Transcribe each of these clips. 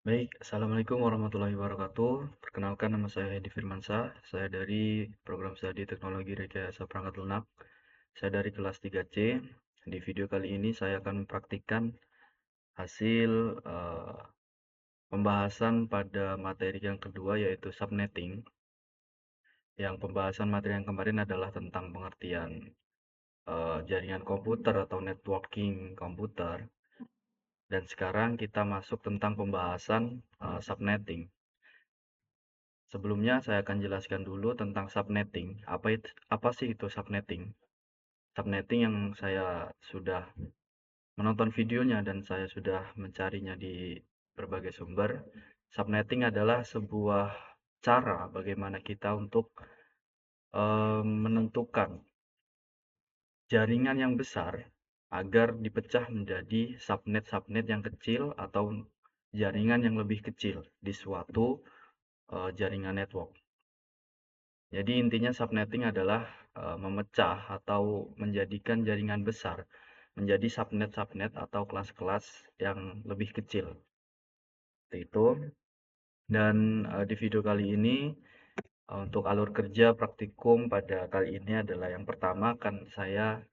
Baik, Assalamualaikum warahmatullahi wabarakatuh. Perkenalkan nama saya Hedi Firmansyah. Saya dari program studi teknologi rekayasa perangkat lunak. Saya dari kelas 3C. Di video kali ini saya akan mempraktikkan hasil pembahasan pada materi yang kedua yaitu subnetting. Yang pembahasan materi yang kemarin adalah tentang pengertian jaringan komputer atau networking komputer. Dan sekarang kita masuk tentang pembahasan subnetting. Sebelumnya saya akan jelaskan dulu tentang subnetting. Apa sih itu subnetting? Subnetting yang saya sudah menonton videonya dan saya sudah mencarinya di berbagai sumber. Subnetting adalah sebuah cara bagaimana kita untuk menentukan jaringan yang besar agar dipecah menjadi subnet-subnet yang kecil atau jaringan yang lebih kecil di suatu jaringan network. Jadi intinya subnetting adalah memecah atau menjadikan jaringan besar menjadi subnet-subnet atau kelas-kelas yang lebih kecil. Seperti itu. Dan di video kali ini untuk alur kerja praktikum pada kali ini adalah yang pertama saya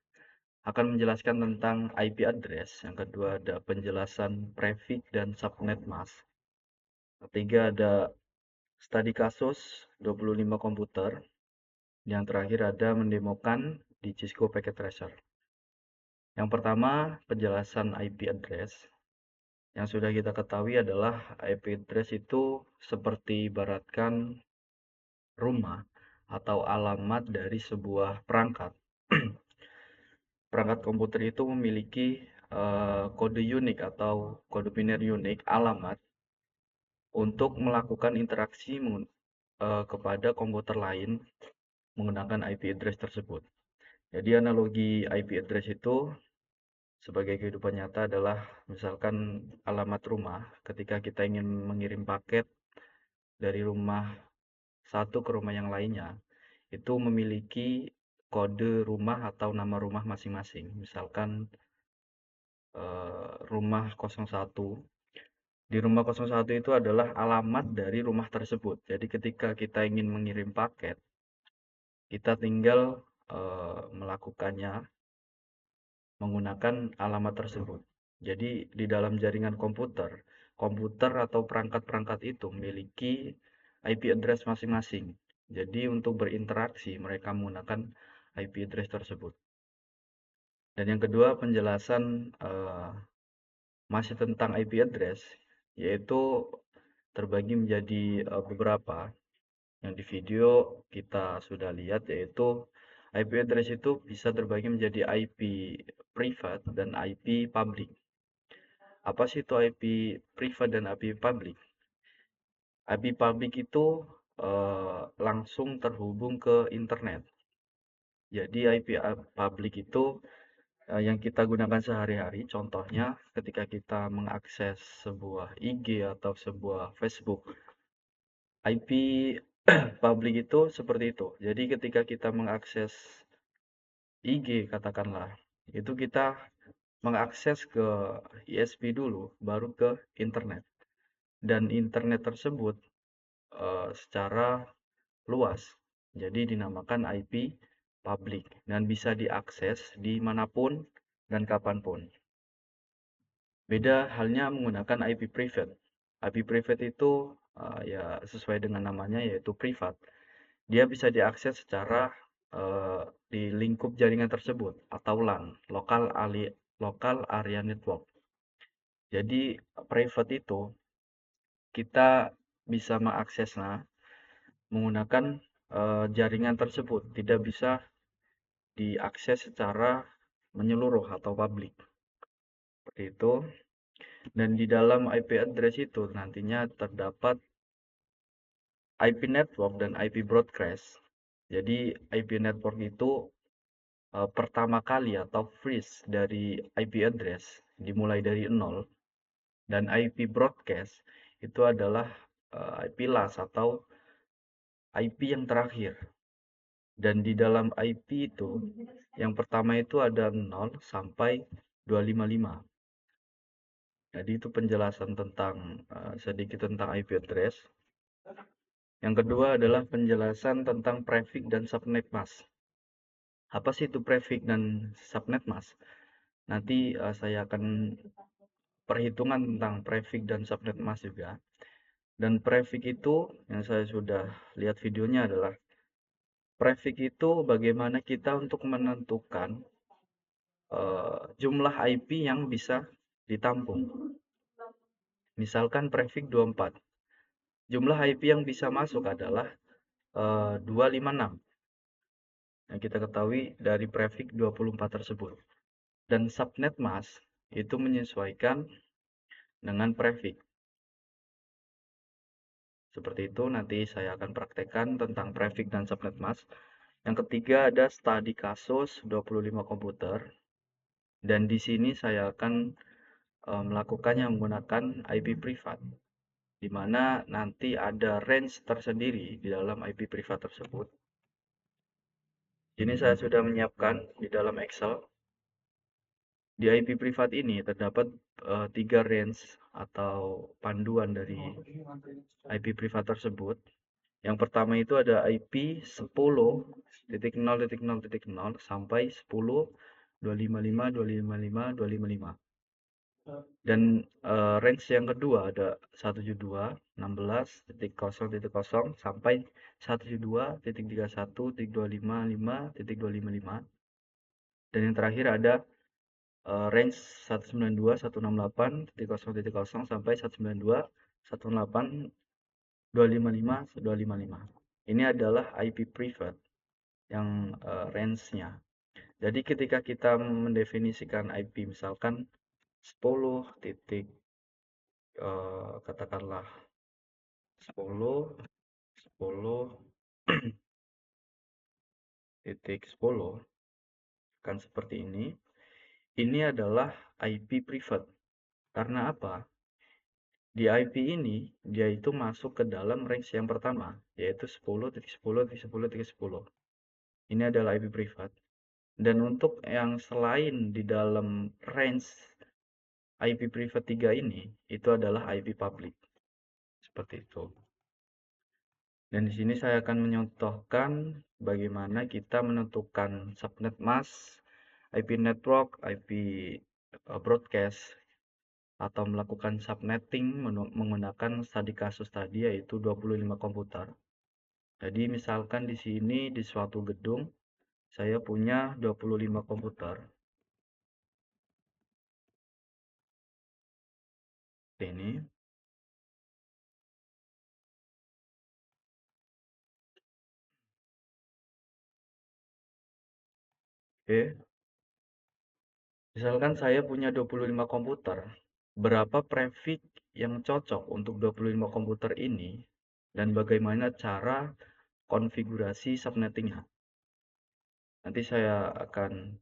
akan menjelaskan tentang IP address, yang kedua ada penjelasan prefix dan subnet mask. Ketiga ada studi kasus 25 komputer. Yang terakhir ada mendemokan di Cisco Packet Tracer. Yang pertama, penjelasan IP address. Yang sudah kita ketahui adalah IP address itu seperti ibaratkan rumah atau alamat dari sebuah perangkat. Perangkat komputer itu memiliki kode unik atau kode biner unik alamat untuk melakukan interaksi kepada komputer lain menggunakan IP address tersebut. Jadi analogi IP address itu sebagai kehidupan nyata adalah misalkan alamat rumah. Ketika kita ingin mengirim paket dari rumah satu ke rumah yang lainnya, itu memiliki kode rumah atau nama rumah masing-masing. Misalkan rumah 01. Di rumah 01 itu adalah alamat dari rumah tersebut. Jadi ketika kita ingin mengirim paket, kita tinggal melakukannya menggunakan alamat tersebut. Jadi di dalam jaringan komputer, komputer atau perangkat-perangkat itu memiliki IP address masing-masing. Jadi untuk berinteraksi mereka menggunakan IP address tersebut. Dan yang kedua penjelasan masih tentang IP address, yaitu terbagi menjadi beberapa. Yang di video kita sudah lihat yaitu IP address itu bisa terbagi menjadi IP private dan IP public. Apa sih itu IP private dan IP public? IP public itu langsung terhubung ke internet. Jadi IP public itu yang kita gunakan sehari-hari. Contohnya ketika kita mengakses sebuah IG atau sebuah Facebook. IP public itu seperti itu. Jadi ketika kita mengakses IG katakanlah, itu kita mengakses ke ISP dulu, baru ke internet. Dan internet tersebut secara luas. Jadi dinamakan IP public dan bisa diakses dimanapun dan kapanpun. Beda halnya menggunakan IP private. IP private itu ya sesuai dengan namanya yaitu privat. Dia bisa diakses secara di lingkup jaringan tersebut atau LAN, local area network. Jadi private itu kita bisa mengaksesnya menggunakan jaringan tersebut, tidak bisa diakses secara menyeluruh atau publik. Seperti itu. Dan di dalam IP address itu nantinya terdapat IP network dan IP broadcast. Jadi IP network itu pertama kali atau freeze dari IP address dimulai dari 0 dan IP broadcast itu adalah IP last atau IP yang terakhir. Dan di dalam IP itu yang pertama itu ada 0 sampai 255. Jadi itu penjelasan tentang sedikit tentang IP address. Yang kedua adalah penjelasan tentang prefix dan subnet mask. Apa sih itu prefix dan subnet mask? Nanti saya akan perhitungan tentang prefix dan subnet mask juga. Dan prefix itu yang saya sudah lihat videonya adalah prefix itu bagaimana kita untuk menentukan jumlah IP yang bisa ditampung. Misalkan prefix 24. Jumlah IP yang bisa masuk adalah 256. Yang kita ketahui dari prefix 24 tersebut. Dan subnet mask itu menyesuaikan dengan prefix. Seperti itu nanti saya akan praktekkan tentang prefix dan subnet mask. Yang ketiga ada studi kasus 25 komputer. Dan di sini saya akan melakukannya menggunakan IP privat. Di mana nanti ada range tersendiri di dalam IP privat tersebut. Ini saya sudah menyiapkan di dalam Excel. Di IP privat ini terdapat 3 range atau panduan dari IP privat tersebut. Yang pertama itu ada IP 10.0.0.0 sampai 10.255.255.255. Dan range yang kedua ada 172.16.0.0 sampai 172.31.255.255. Dan yang terakhir ada range 192.168.0.0 sampai 192.168.255.255. Ini adalah IP privat yang range-nya. Jadi ketika kita mendefinisikan IP misalkan 10 titik katakanlah 10 titik 10 kan seperti ini. Ini adalah IP privat. Karena apa? Di IP ini dia itu masuk ke dalam range yang pertama, yaitu 10.10.10.10. Ini adalah IP privat. Dan untuk yang selain di dalam range IP privat 3 ini, itu adalah IP public. Seperti itu. Dan di sini saya akan menyontohkan bagaimana kita menentukan subnet mask, IP network, IP broadcast, atau melakukan subnetting menggunakan studi kasus tadi yaitu 25 komputer. Jadi misalkan di sini di suatu gedung saya punya 25 komputer. Ini. Oke. Misalkan saya punya 25 komputer. Berapa prefix yang cocok untuk 25 komputer ini dan bagaimana cara konfigurasi subnettingnya. Nanti saya akan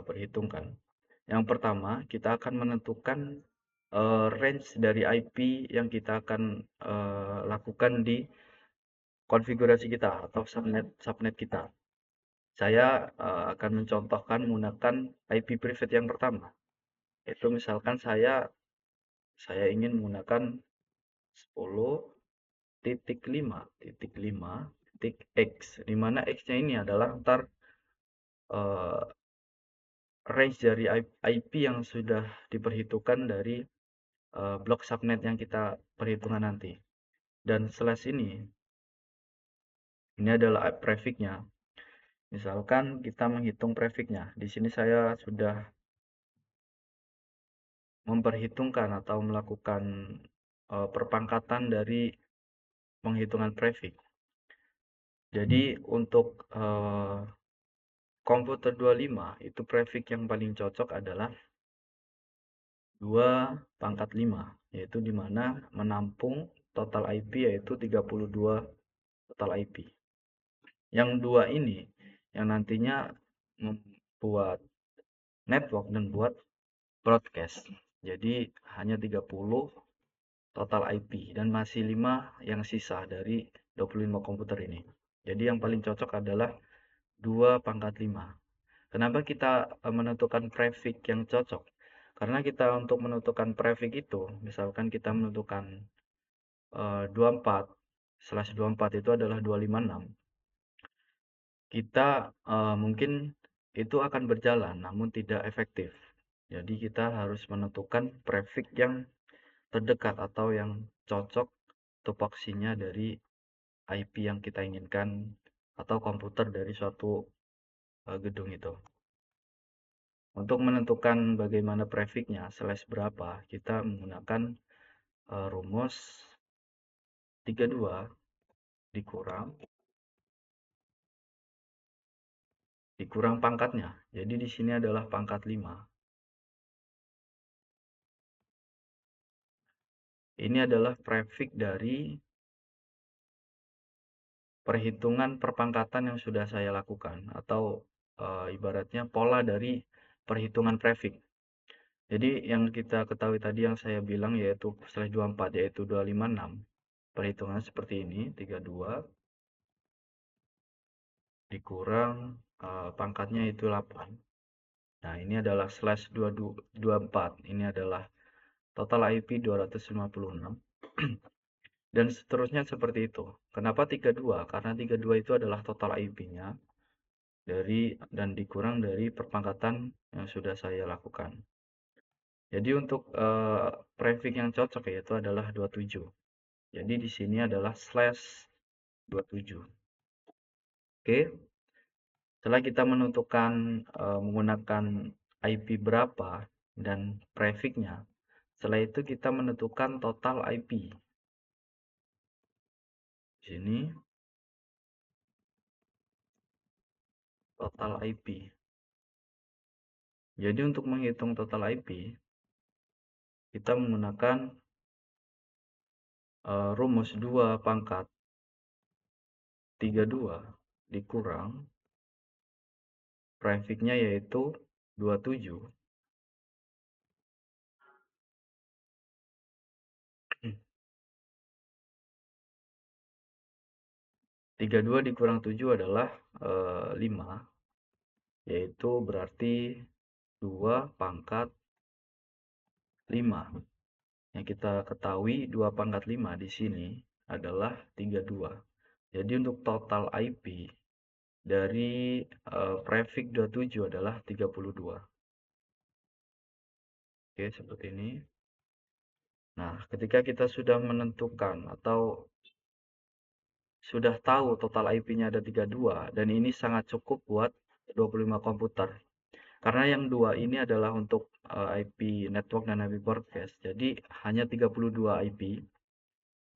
perhitungkan. Yang pertama, kita akan menentukan range dari IP yang kita akan lakukan di konfigurasi kita atau subnet kita. Saya akan mencontohkan menggunakan IP private yang pertama. Itu misalkan saya ingin menggunakan 10.5.5.x, di mana x-nya ini adalah antar range dari IP yang sudah diperhitungkan dari blok subnet yang kita perhitungan nanti. Dan slash ini adalah prefix-nya. Misalkan kita menghitung prefix-nya. Di sini saya sudah memperhitungkan atau melakukan perpangkatan dari penghitungan prefix. Jadi untuk komputer 25 itu prefix yang paling cocok adalah 2/5, yaitu di mana menampung total IP yaitu 32 total IP. Yang dua ini yang nantinya membuat network dan buat broadcast. Jadi hanya 30 total IP dan masih 5 yang sisa dari 25 komputer ini. Jadi yang paling cocok adalah 2/5. Kenapa kita menentukan prefix yang cocok? Karena kita untuk menentukan prefix itu, misalkan kita menentukan 24/24 itu adalah 256, kita mungkin itu akan berjalan namun tidak efektif. Jadi kita harus menentukan prefix yang terdekat atau yang cocok tupoksinya dari IP yang kita inginkan atau komputer dari suatu gedung itu. Untuk menentukan bagaimana prefixnya slash berapa, kita menggunakan rumus 32 dikurang pangkatnya. Jadi di sini adalah pangkat 5. Ini adalah prefix dari perhitungan perpangkatan yang sudah saya lakukan atau ibaratnya pola dari perhitungan prefix. Jadi yang kita ketahui tadi yang saya bilang yaitu slash 24 yaitu 256. Perhitungan seperti ini, 32 dikurang pangkatnya itu 8. Nah, ini adalah slash 24. Ini adalah total IP 256. Dan seterusnya seperti itu. Kenapa 32? Karena 32 itu adalah total IP-nya dan dikurang dari perpangkatan yang sudah saya lakukan. Jadi untuk prefix yang cocok yaitu adalah 27. Jadi di sini adalah slash 27. Oke. Setelah kita menentukan menggunakan IP berapa dan prefixnya, setelah itu kita menentukan total IP. Di sini total IP. Jadi untuk menghitung total IP, kita menggunakan rumus 2 pangkat 32 dikurang prefixnya yaitu 27. 32 dikurang 7 adalah 5, yaitu berarti 2 pangkat 5. Yang kita ketahui 2 pangkat 5 di sini adalah 32. Jadi untuk total IP dari prefix 27 adalah 32. Oke, seperti ini. Nah, ketika kita sudah menentukan atau sudah tahu total IP-nya ada 32 dan ini sangat cukup buat 25 komputer. Karena yang dua ini adalah untuk IP network dan IP broadcast. Jadi hanya 32 IP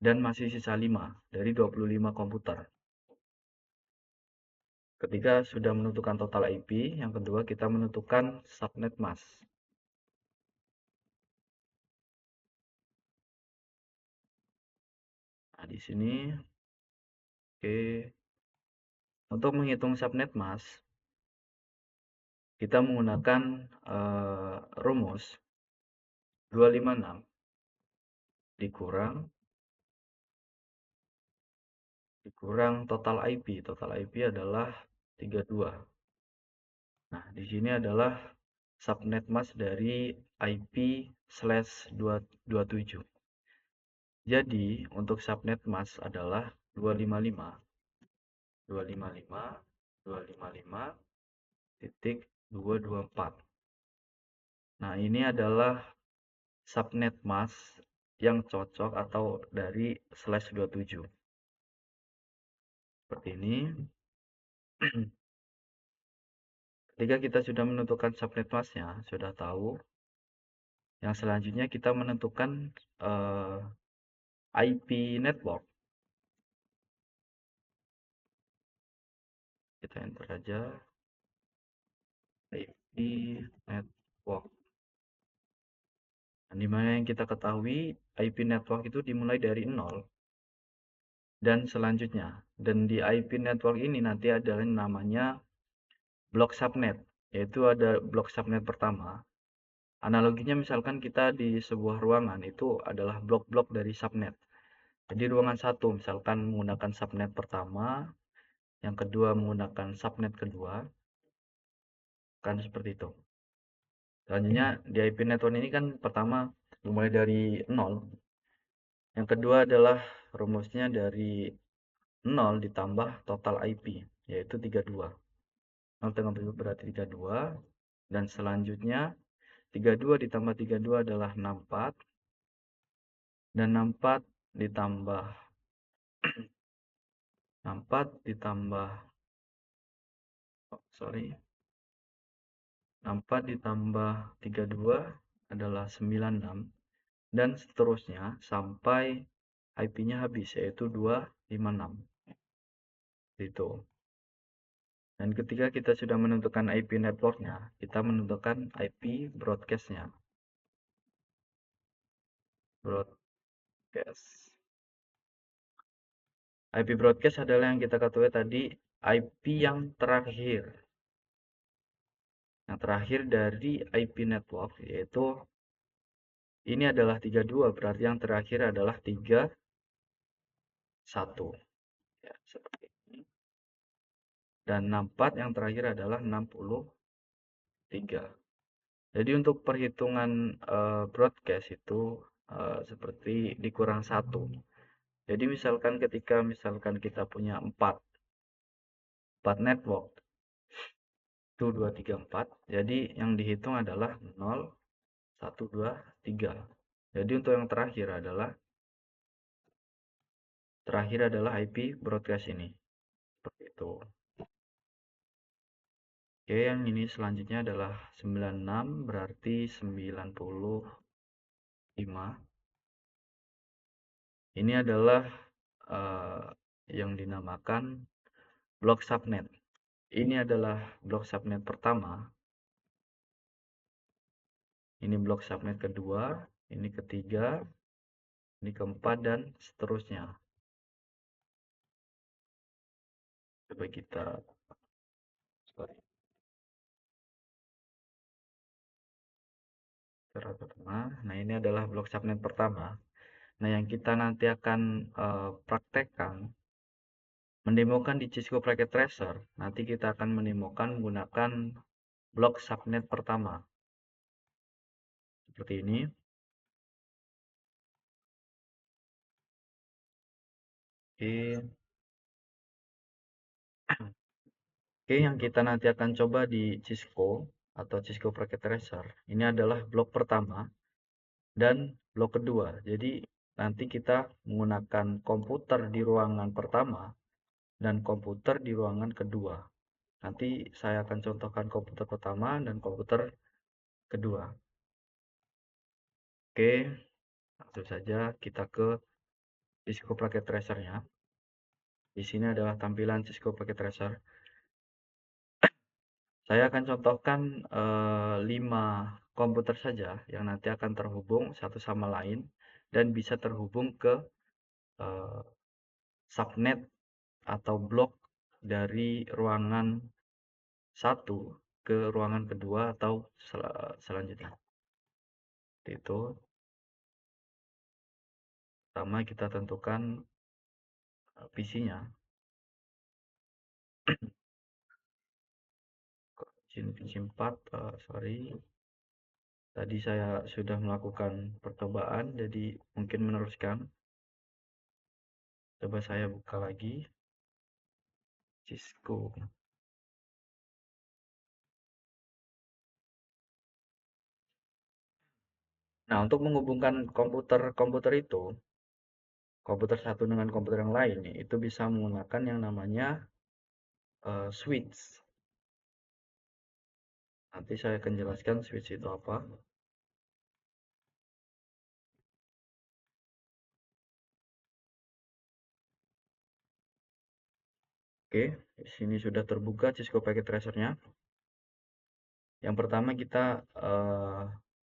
dan masih sisa 5 dari 25 komputer. Ketika sudah menentukan total IP, yang kedua kita menentukan subnet mask. Nah, di sini oke. Untuk menghitung subnet mask, kita menggunakan rumus 256 dikurang total IP. Total IP adalah 32. Nah, di sini adalah subnet mask dari IP/227. Jadi, untuk subnet mask adalah 255 255.224. Nah, ini adalah subnet mask yang cocok atau dari /27. Seperti ini. Ketika kita sudah menentukan subnet masknya, sudah tahu. Yang selanjutnya kita menentukan IP network. Kita enter aja IP network. Nah, dimana yang kita ketahui IP network itu dimulai dari 0 dan selanjutnya. Dan di IP network ini nanti ada yang namanya blok subnet, yaitu ada blok subnet pertama. Analoginya misalkan kita di sebuah ruangan itu adalah blok-blok dari subnet. Jadi ruangan satu misalkan menggunakan subnet pertama, yang kedua menggunakan subnet kedua, kan seperti itu. Selanjutnya di IP network ini kan pertama dimulai dari 0. Yang kedua adalah rumusnya dari 0 ditambah total IP, yaitu 32. 0 tambah 32 berarti 32. Dan selanjutnya 32 ditambah 32 adalah 64. Dan 64 ditambah 64 ditambah, sorry, 64 ditambah 32 adalah 96. Dan seterusnya sampai IP-nya habis, yaitu 256. Itu. Dan ketika kita sudah menentukan IP networknya, kita menentukan IP broadcast-nya. Broadcast. IP broadcast adalah yang kita ketahui tadi, IP yang terakhir. Yang terakhir dari IP network, yaitu ini adalah 32, berarti yang terakhir adalah 31. Ya, seperti ini. Dan 64 yang terakhir adalah 63. Jadi untuk perhitungan broadcast itu seperti dikurang 1. Jadi misalkan ketika kita punya 4 network, itu 2, 3, 4. Jadi yang dihitung adalah 0, 1, 2, 3. Jadi untuk yang terakhir adalah IP broadcast ini. Seperti itu. Oke, yang ini selanjutnya adalah 96, berarti 95. Ini adalah yang dinamakan blok subnet. Ini adalah blok subnet pertama. Ini blok subnet kedua, ini ketiga, ini keempat, dan seterusnya. Coba kita Nah, ini adalah blok subnet pertama. Nah, yang kita nanti akan praktekkan mendemokan di Cisco Packet Tracer. Nanti kita akan mendemokan menggunakan blok subnet pertama. Seperti ini. Oke. Oke, yang kita nanti akan coba di Cisco atau Cisco Packet Tracer, ini adalah blok pertama dan blok kedua. Jadi nanti kita menggunakan komputer di ruangan pertama dan komputer di ruangan kedua. Nanti saya akan contohkan komputer pertama dan komputer kedua. Oke, langsung saja kita ke Cisco Packet Tracer-nya. Di sini adalah tampilan Cisco Packet Tracer. Saya akan contohkan 5 komputer saja yang nanti akan terhubung satu sama lain dan bisa terhubung ke subnet atau blok dari ruangan 1 ke ruangan kedua atau selanjutnya. Itu pertama kita tentukan PC-nya. PC 4, sorry. Tadi saya sudah melakukan percobaan, jadi mungkin meneruskan. Coba saya buka lagi Cisco. Nah, untuk menghubungkan komputer itu, komputer satu dengan komputer yang lain, itu bisa menggunakan yang namanya switch. Nanti saya akan jelaskan switch itu apa. Oke, di sini sudah terbuka Cisco Packet Tracer-nya. Yang pertama kita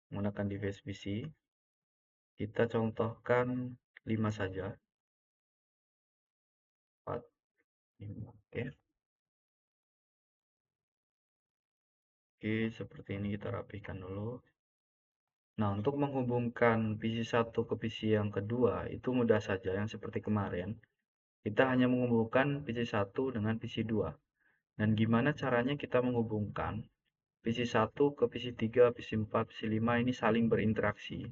menggunakan device PC. Kita contohkan 5 saja. 4, 5. Oke. Oke, seperti ini kita rapikan dulu. Nah, untuk menghubungkan PC 1 ke PC yang kedua, itu mudah saja yang seperti kemarin. Kita hanya menghubungkan PC 1 dengan PC 2. Dan gimana caranya kita menghubungkan? PC1 ke PC3, PC4, PC5 ini saling berinteraksi,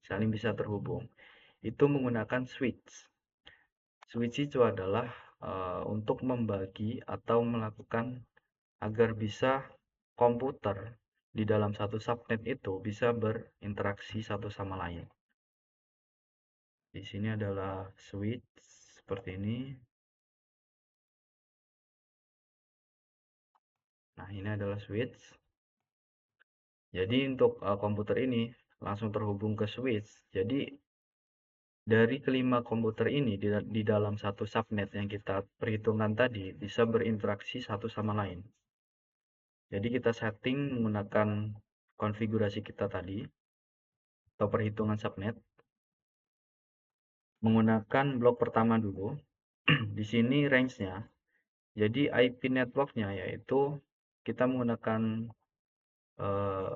saling bisa terhubung. Itu menggunakan switch. Switch itu adalah untuk membagi atau melakukan agar bisa komputer di dalam satu subnet itu bisa berinteraksi satu sama lain. Di sini adalah switch seperti ini. Nah, ini adalah switch. Jadi untuk komputer ini langsung terhubung ke switch. Jadi dari kelima komputer ini di dalam satu subnet yang kita perhitungkan tadi bisa berinteraksi satu sama lain. Jadi kita setting menggunakan konfigurasi kita tadi atau perhitungan subnet menggunakan blok pertama dulu. Di sini range-nya. Jadi IP network-nya yaitu kita menggunakan eh,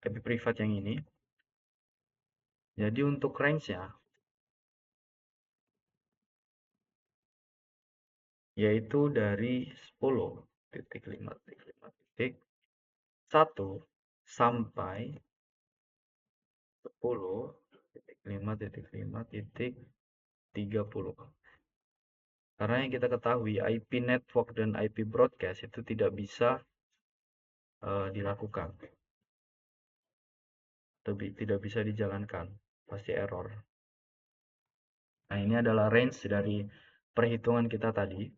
IP privat yang ini. Jadi untuk range-nya yaitu dari 10.5.5.1 sampai 10.5.5.30. Karena yang kita ketahui IP network dan IP broadcast itu tidak bisa dilakukan, tidak bisa dijalankan, pasti error. Nah, ini adalah range dari perhitungan kita tadi.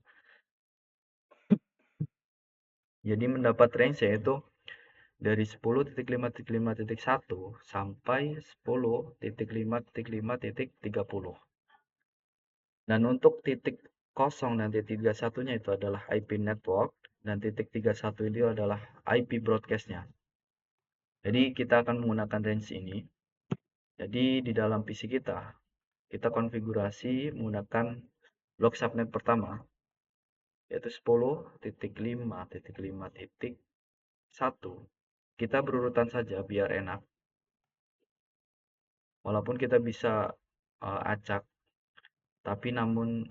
Jadi mendapat range yaitu dari 10.5.5.1 sampai 10.5.5.30. Dan untuk titik kosong dan titik 31-nya itu adalah IP network dan titik 31 itu adalah IP broadcast-nya. Jadi kita akan menggunakan range ini. Jadi di dalam PC kita konfigurasi menggunakan blok subnet pertama yaitu 10.5.5.1. Kita berurutan saja biar enak. Walaupun kita bisa acak, tapi namun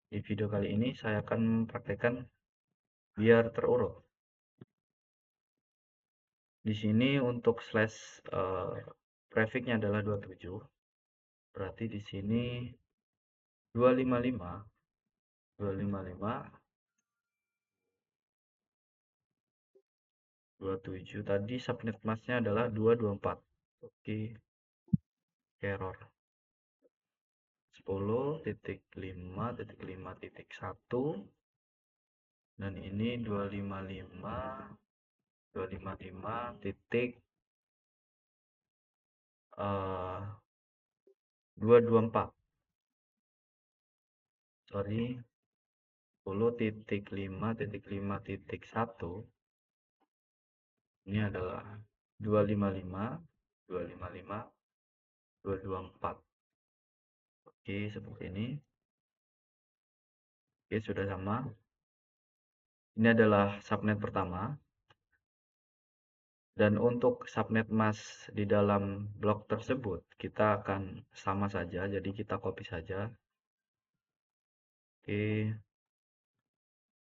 di video kali ini saya akan mempraktekkan biar terurut. Di sini untuk slash prefixnya adalah 27. Berarti di sini 255, 255, 27. Tadi subnet masknya adalah 224. Oke, error. 10.5.5.1 dan ini 255 titik 224. Sorry, 10.5.5.1 ini adalah 255, 255, 224. Oke, seperti ini. Oke, sudah sama. Ini adalah subnet pertama. Dan untuk subnet mask di dalam blok tersebut, kita akan sama saja. Jadi kita copy saja. Oke.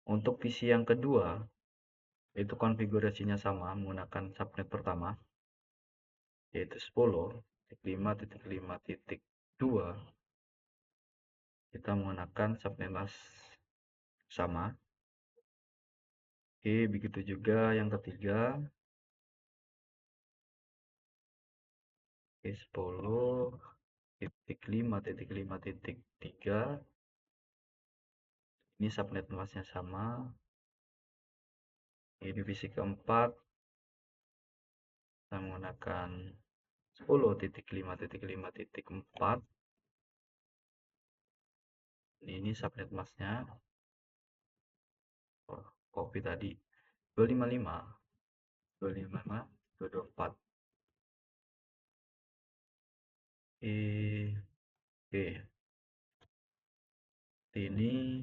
Untuk PC yang kedua, itu konfigurasinya sama menggunakan subnet pertama, yaitu 10.5.5.2. Kita menggunakan subnet mask sama. Oke, begitu juga yang ketiga. Oke, 10.5.5.3. Ini subnet masknya sama. Ini divisi keempat. Kita menggunakan 10.5.5.4. Ini subnet masknya. Oh, copy tadi. 255, 255, 224. Oke. Ini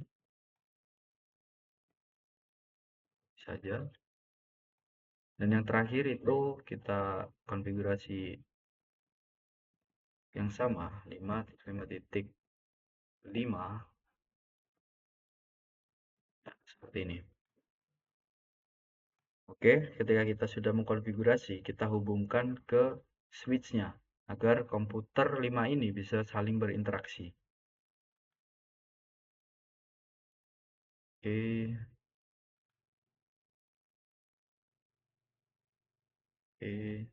saja. Dan yang terakhir itu kita konfigurasi yang sama 5.5.5 seperti ini. Oke, ketika kita sudah mengkonfigurasi, kita hubungkan ke switch-nya agar komputer 5 ini bisa saling berinteraksi. Oke, oke,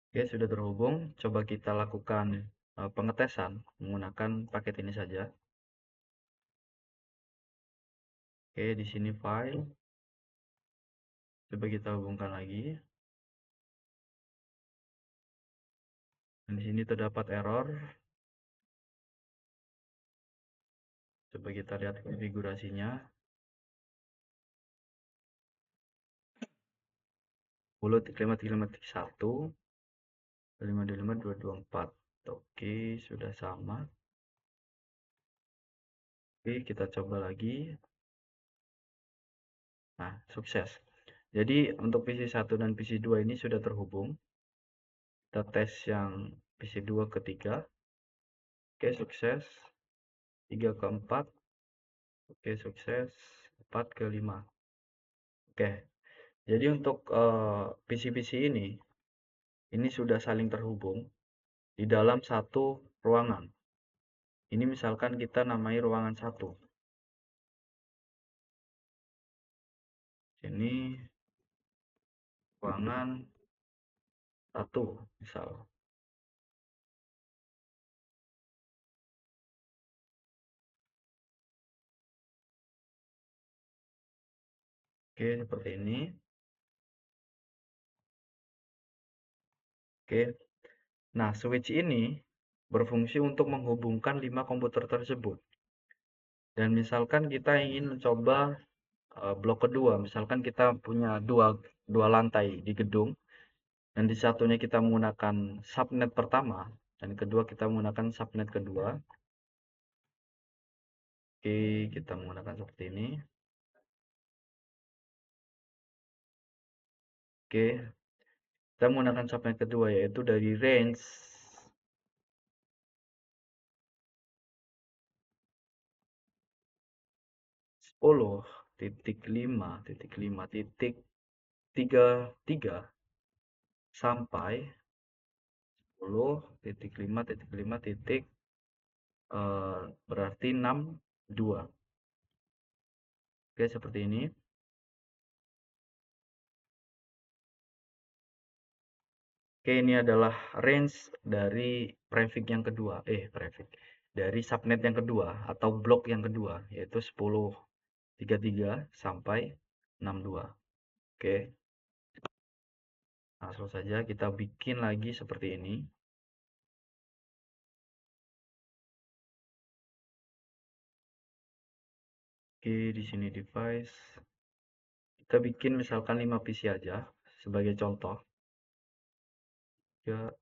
oke, sudah terhubung. Coba kita lakukan pengetesan menggunakan paket ini saja. Oke, di sini file. Coba kita hubungkan lagi. Dan di sini terdapat error. Coba kita lihat konfigurasinya. 10.5.1, 5.5.224. Oke, sudah sama. Oke, kita coba lagi. Nah, sukses. Jadi untuk PC 1 dan PC 2 ini sudah terhubung. Kita tes yang PC 2 ketiga. Oke, sukses. 3 ke 4. Oke, sukses. 4 ke 5. Oke, jadi untuk PC-PC ini sudah saling terhubung di dalam satu ruangan. Ini misalkan kita namai ruangan 1. Ini ruangan 1 misal. Oke, seperti ini. Oke. Nah, switch ini berfungsi untuk menghubungkan 5 komputer tersebut. Dan misalkan kita ingin mencoba blok kedua, misalkan kita punya dua lantai di gedung, dan di satunya kita menggunakan subnet pertama, dan kedua kita menggunakan subnet kedua. Oke, kita menggunakan seperti ini. Oke, kita menggunakan subnet kedua yaitu dari range 10.5.5.33 sampai 10.5.5. Berarti 62. Oke, seperti ini. Oke, ini adalah range dari prefix yang kedua. Prefix. Dari subnet yang kedua atau blok yang kedua, yaitu 10.33 sampai 62. Oke, langsung saja kita bikin lagi seperti ini. Oke, di sini device. Kita bikin misalkan 5 PC aja sebagai contoh. 3,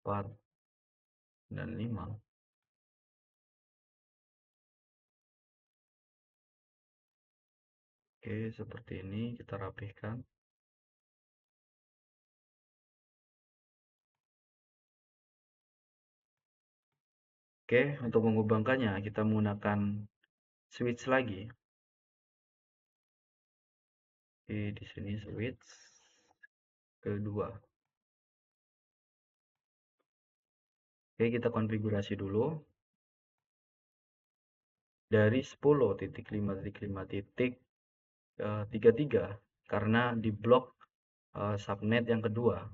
4, dan 5. Oke, seperti ini kita rapihkan. Oke, untuk mengubahkannya kita menggunakan switch lagi. Oke, di sini switch kedua. Oke, kita konfigurasi dulu. Dari 10.5.5.33 karena di blok subnet yang kedua.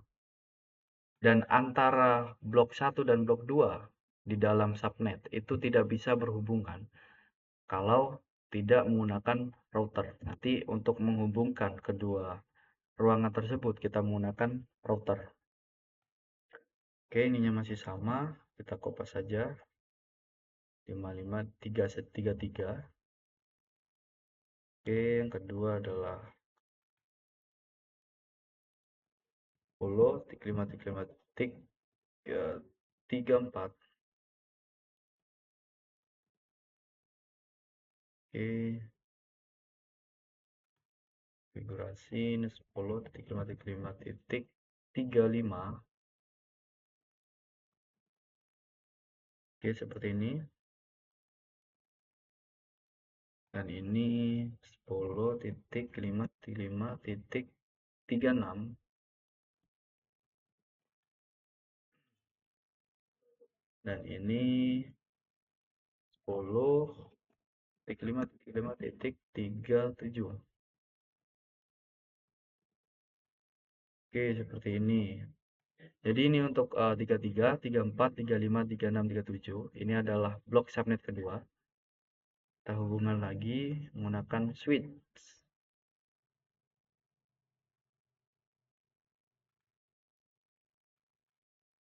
Dan antara blok 1 dan blok 2 di dalam subnet itu tidak bisa berhubungan kalau tidak menggunakan router. Nanti untuk menghubungkan kedua ruangan tersebut kita menggunakan router. Oke, ininya masih sama, kita kopas saja 55333. Oke, yang kedua adalah 10.5.5.34. Oke, konfigurasi ini 10.5.5.35. Oke, seperti ini. Dan ini 10.5.5.36. Dan ini 10.5.5.37. Oke, seperti ini. Jadi ini untuk 33, 34, 35, 36, 37. Ini adalah blok subnet kedua. Kita hubungkan lagi menggunakan switch.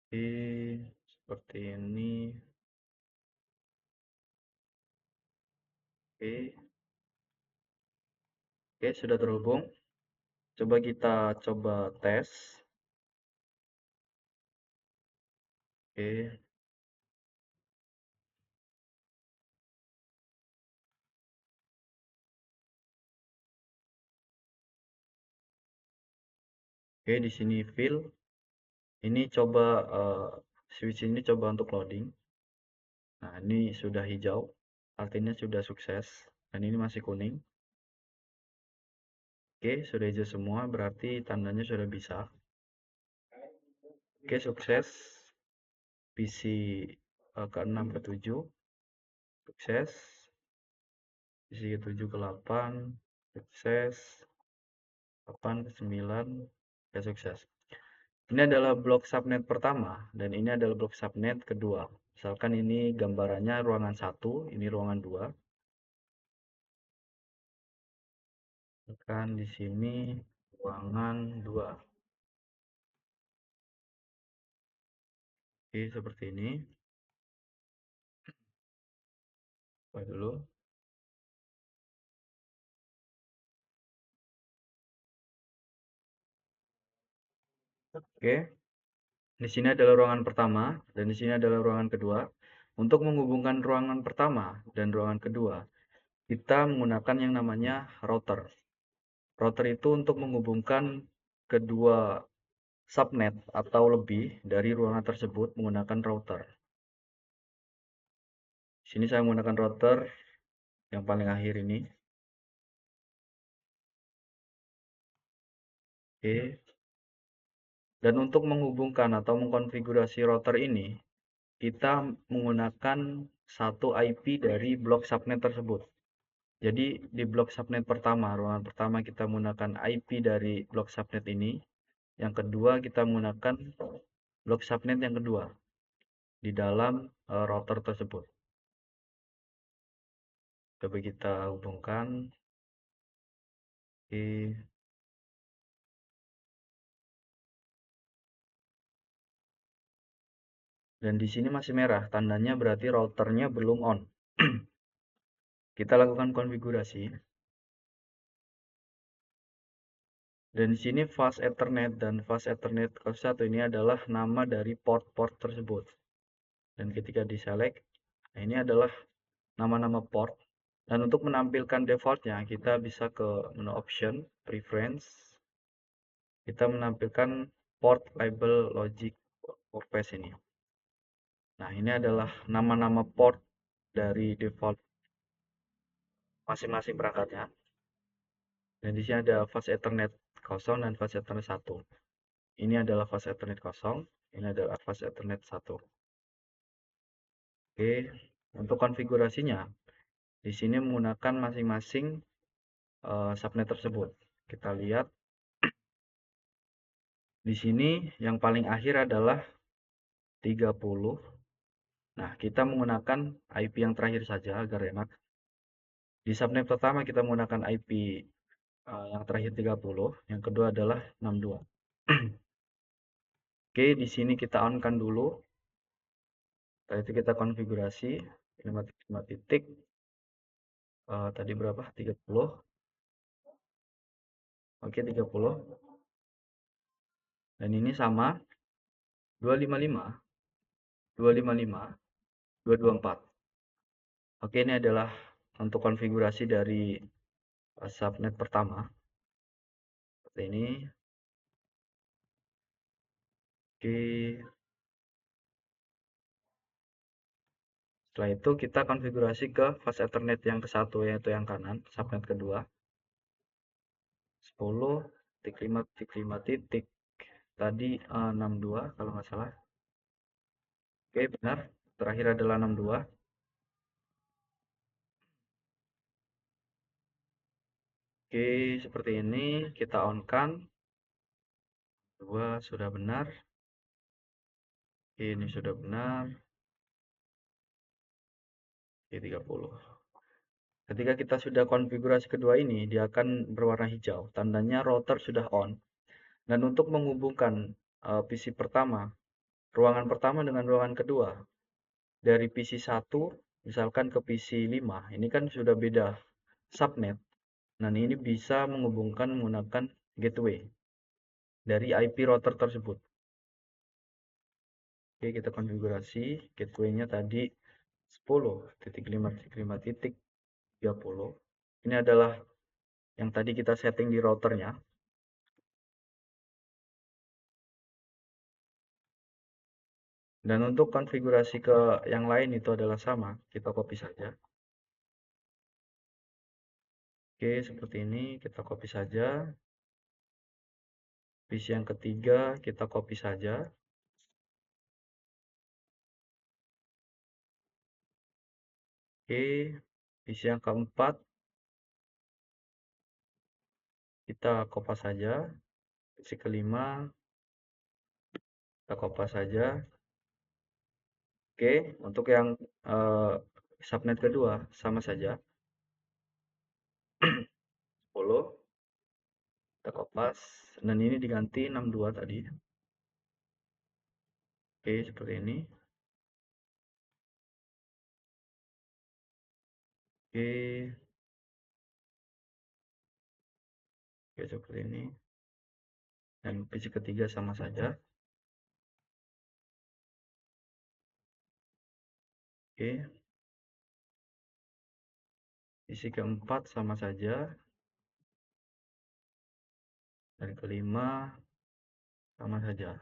Oke, seperti ini. Oke, oke, sudah terhubung. Coba kita tes. Oke, oke, di sini fill. Ini coba switch ini coba untuk loading. Nah, ini sudah hijau, artinya sudah sukses. Dan ini masih kuning. Oke, sudah hijau semua, berarti tandanya sudah bisa. Oke, sukses. PC ke-6 ke-7, sukses. PC ke-7 ke-8, sukses. 8 ke-9, ya sukses. Ini adalah blok subnet pertama, dan ini adalah blok subnet kedua. Misalkan ini gambarannya ruangan 1, ini ruangan 2. Misalkan di sini ruangan 2. Oke, seperti ini. Coba dulu. Oke, di sini adalah ruangan pertama, dan di sini adalah ruangan kedua. Untuk menghubungkan ruangan pertama dan ruangan kedua, kita menggunakan yang namanya router. Router itu untuk menghubungkan kedua subnet atau lebih dari ruangan tersebut menggunakan router. Di sini saya menggunakan router yang paling akhir ini. Oke. Dan untuk menghubungkan atau mengkonfigurasi router ini, kita menggunakan satu IP dari blok subnet tersebut. Jadi di blok subnet pertama, ruangan pertama kita menggunakan IP dari blok subnet ini. Yang kedua kita menggunakan blok subnet yang kedua di dalam router tersebut. Coba kita hubungkan. Oke. Dan di sini masih merah, tandanya berarti routernya belum on. Kita lakukan konfigurasi. Dan di sini fast Ethernet dan fast Ethernet 01 ini adalah nama dari port-port tersebut. Dan ketika diselect, nah ini adalah nama-nama port. Dan untuk menampilkan defaultnya, kita bisa ke menu option, preference. Kita menampilkan port label logic purpose ini. Nah, ini adalah nama-nama port dari default masing-masing perangkatnya. Dan di sini ada fast Ethernet 0 dan fast Ethernet 1. Ini adalah fast Ethernet 0, ini adalah fast Ethernet 1. Oke, untuk konfigurasinya, di sini menggunakan masing-masing subnet tersebut. Kita lihat di sini yang paling akhir adalah 30. Nah, kita menggunakan IP yang terakhir saja agar enak. Di subnet pertama kita menggunakan IP yang terakhir 30, yang kedua adalah 62. Oke, di sini kita on-kan dulu. Setelah itu kita konfigurasi 5 titik. Tadi berapa? 30. Oke, 30. Dan ini sama 255, 255, 224. Oke, ini adalah untuk konfigurasi dari subnet pertama. Seperti ini. Oke. Setelah itu kita konfigurasi ke fast Ethernet yang ke satu, yaitu yang kanan, subnet kedua, 10.5.5 titik, tadi 62 kalau nggak salah. Oke, benar. Terakhir adalah 62. Oke, seperti ini. Kita on-kan. 2 sudah benar. Ini sudah benar. Oke, 30. Ketika kita sudah konfigurasi kedua ini, dia akan berwarna hijau. Tandanya router sudah on. Dan untuk menghubungkan PC pertama, ruangan pertama dengan ruangan kedua, dari PC 1 misalkan ke PC 5, ini kan sudah beda subnet. Nah, ini bisa menghubungkan menggunakan gateway dari IP router tersebut. Oke, kita konfigurasi gateway-nya tadi 10.5.5.30. Ini adalah yang tadi kita setting di routernya. Dan untuk konfigurasi ke yang lain itu adalah sama. Kita copy saja. Oke, seperti ini. Kita copy saja. PC yang ketiga kita copy saja. Oke, PC yang keempat kita kopas saja. PC kelima kita kopas saja. Oke, untuk yang subnet kedua sama saja. 10 kita kopas dan ini diganti 62 tadi. Oke, seperti ini. Oke, oke seperti ini. Dan PC ketiga sama saja. Oke, PC keempat sama saja. Dan kelima sama saja.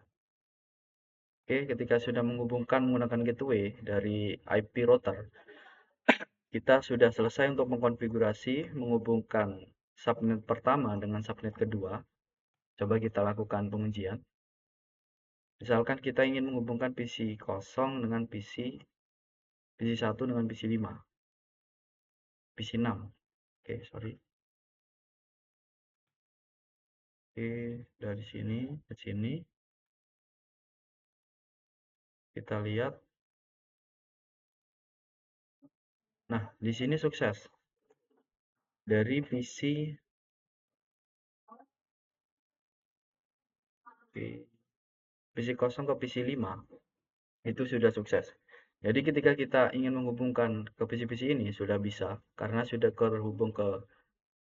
Oke, ketika sudah menghubungkan menggunakan gateway dari IP router, kita sudah selesai untuk mengkonfigurasi menghubungkan subnet pertama dengan subnet kedua. Coba kita lakukan pengujian. Misalkan kita ingin menghubungkan PC 0 dengan PC 1 dengan PC 5. PC 6. Oke, sorry. Oke, dari sini ke sini. Kita lihat. Nah, di sini sukses. Dari PC 0 ke PC 5 itu sudah sukses. Jadi ketika kita ingin menghubungkan ke PC-PC ini sudah bisa karena sudah terhubung ke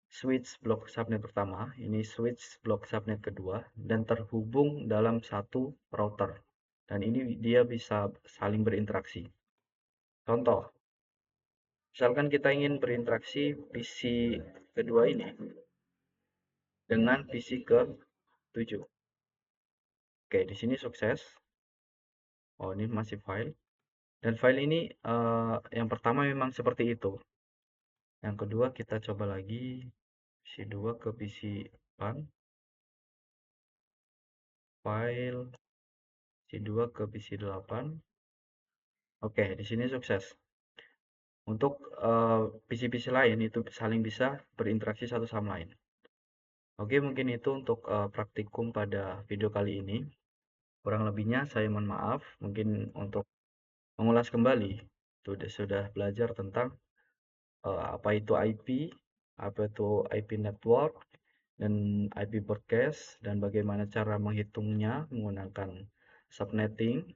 switch blok subnet pertama, ini switch blok subnet kedua dan terhubung dalam satu router. Dan ini dia bisa saling berinteraksi. Contoh, misalkan kita ingin berinteraksi PC kedua ini dengan PC ke-7. Oke, di sini sukses. Oh, ini masih file. Dan file ini yang pertama memang seperti itu. Yang kedua kita coba lagi PC 2 ke PC 4. File PC 2 ke PC 8. Oke, di sini sukses. Untuk PC-PC lain itu saling bisa berinteraksi satu sama lain. Oke, mungkin itu untuk praktikum pada video kali ini. Kurang lebihnya saya mohon maaf. Mungkin untuk mengulas kembali sudah belajar tentang apa itu IP, apa itu IP network, dan IP broadcast, dan bagaimana cara menghitungnya menggunakan subnetting,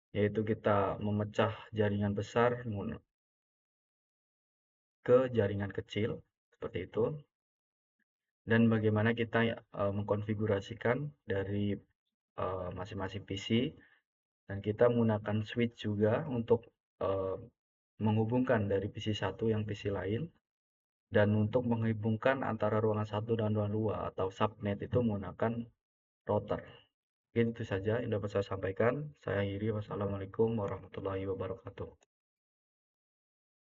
yaitu kita memecah jaringan besar ke jaringan kecil, seperti itu. Dan bagaimana kita mengkonfigurasikan dari masing-masing PC, dan kita menggunakan switch juga untuk menghubungkan dari PC satu yang PC lain, dan untuk menghubungkan antara ruangan satu dan ruangan 2 atau subnet itu menggunakan router. Mungkin itu saja yang dapat saya sampaikan. Saya akhiri. Wassalamualaikum warahmatullahi wabarakatuh.